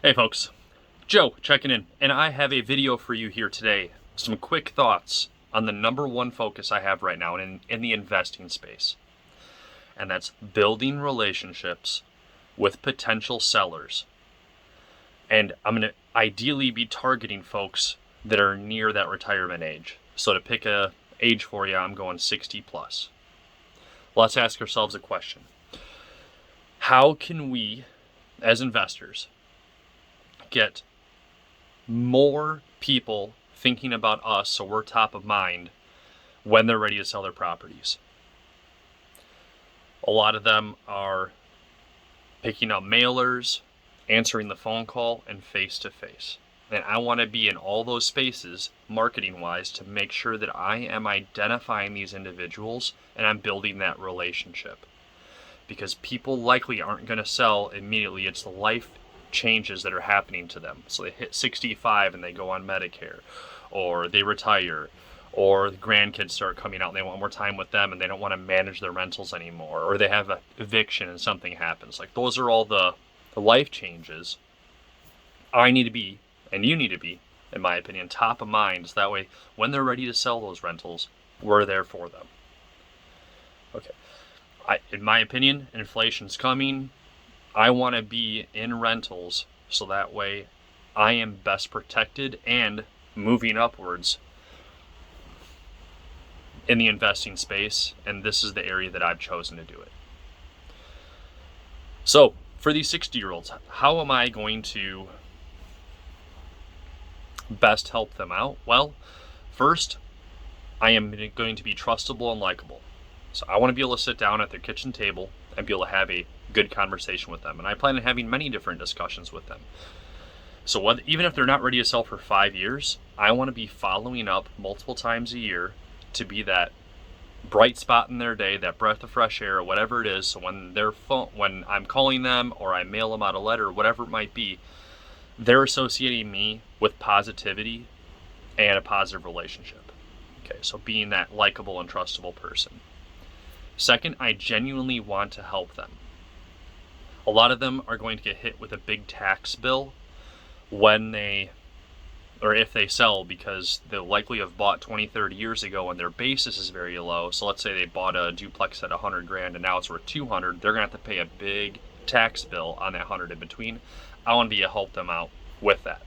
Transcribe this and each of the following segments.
Hey folks, Joe checking in, and I have a video for you here today. Some quick thoughts on the number one focus I have right now in the investing space. And that's building relationships with potential sellers. And I'm going to ideally be targeting folks that are near that retirement age. So to pick a age for you, I'm going 60 plus. Let's ask ourselves a question. How can we, as investors, get more people thinking about us so we're top of mind when they're ready to sell their properties? A lot of them are picking up mailers, answering the phone call, and face-to-face. And I want to be in all those spaces, marketing-wise, to make sure that I am identifying these individuals and I'm building that relationship. Because people likely aren't going to sell immediately. It's the life changes that are happening to them. So they hit 65 and they go on Medicare, or they retire, or the grandkids start coming out and they want more time with them and they don't want to manage their rentals anymore, or they have an eviction and something happens. Like, those are all the life changes. I need to be, and you need to be, in my opinion, top of mind, so that way when they're ready to sell those rentals, we're there for them. Okay. In my opinion, inflation's coming. I want to be in rentals so that way I am best protected and moving upwards in the investing space, and this is the area that I've chosen to do it. So for these 60-year-olds, how am I going to best help them out? Well, first, I am going to be trustable and likable. So I want to be able to sit down at their kitchen table and be able to have a good conversation with them. And I plan on having many different discussions with them. So even if they're not ready to sell for 5 years, I want to be following up multiple times a year to be that bright spot in their day, that breath of fresh air, or whatever it is. So when I'm calling them or I mail them out a letter, whatever it might be, they're associating me with positivity and a positive relationship. Okay, so being that likable and trustable person. Second, I genuinely want to help them. A lot of them are going to get hit with a big tax bill if they sell, because they'll likely have bought 20, 30 years ago and their basis is very low. So let's say they bought a duplex at 100 grand and now it's worth 200. They're going to have to pay a big tax bill on that 100 in between. I want to be able to help them out with that.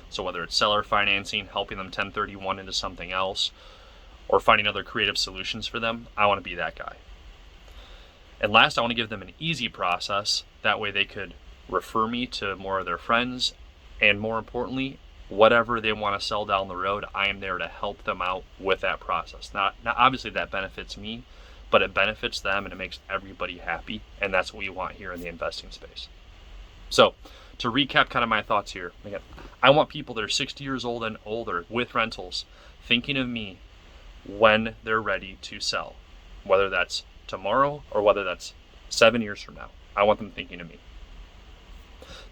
So whether it's seller financing, helping them 1031 into something else, or finding other creative solutions for them, I want to be that guy. And last, I want to give them an easy process. That way they could refer me to more of their friends. And more importantly, whatever they want to sell down the road, I am there to help them out with that process. Now, obviously that benefits me, but it benefits them and it makes everybody happy. And that's what we want here in the investing space. So to recap kind of my thoughts here, again, I want people that are 60 years old and older with rentals thinking of me when they're ready to sell, whether that's tomorrow or whether that's 7 years from now. I want them thinking of me.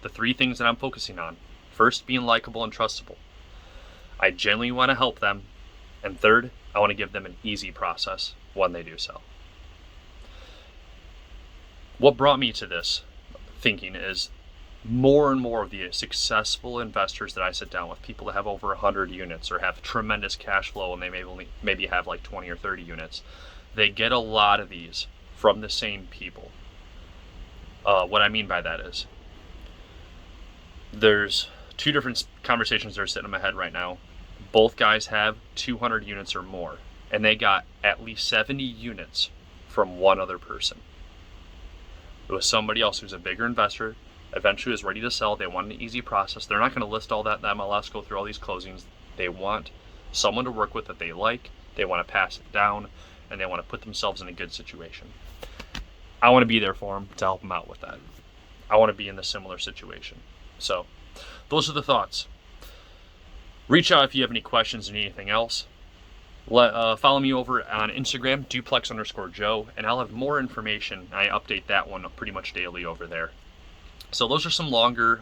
The 3 things that I'm focusing on: first, being likable and trustable. I genuinely want to help them. And third, I want to give them an easy process when they do sell. What brought me to this thinking is more and more of the successful investors that I sit down with, people that have over 100 units or have tremendous cash flow and they maybe have like 20 or 30 units, they get a lot of these from the same people. What I mean by that is there's 2 different conversations that are sitting in my head right now. Both guys have 200 units or more, and they got at least 70 units from one other person. It was somebody else who's a bigger investor, eventually was ready to sell. They want an easy process. They're not going to list all that in the MLS, go through all these closings. They want someone to work with that they like. They want to pass it down, and they want to put themselves in a good situation. I want to be there for them to help them out with that. I want to be in a similar situation. So those are the thoughts. Reach out if you have any questions or anything else. Follow me over on Instagram, duplex_Joe, and I'll have more information. I update that one pretty much daily over there. So those are some longer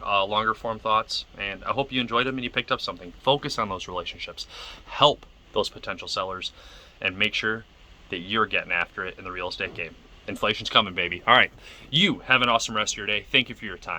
form thoughts, and I hope you enjoyed them and you picked up something. Focus on those relationships. Help those potential sellers, and make sure that you're getting after it in the real estate game. Inflation's coming, baby. All right. You have an awesome rest of your day. Thank you for your time.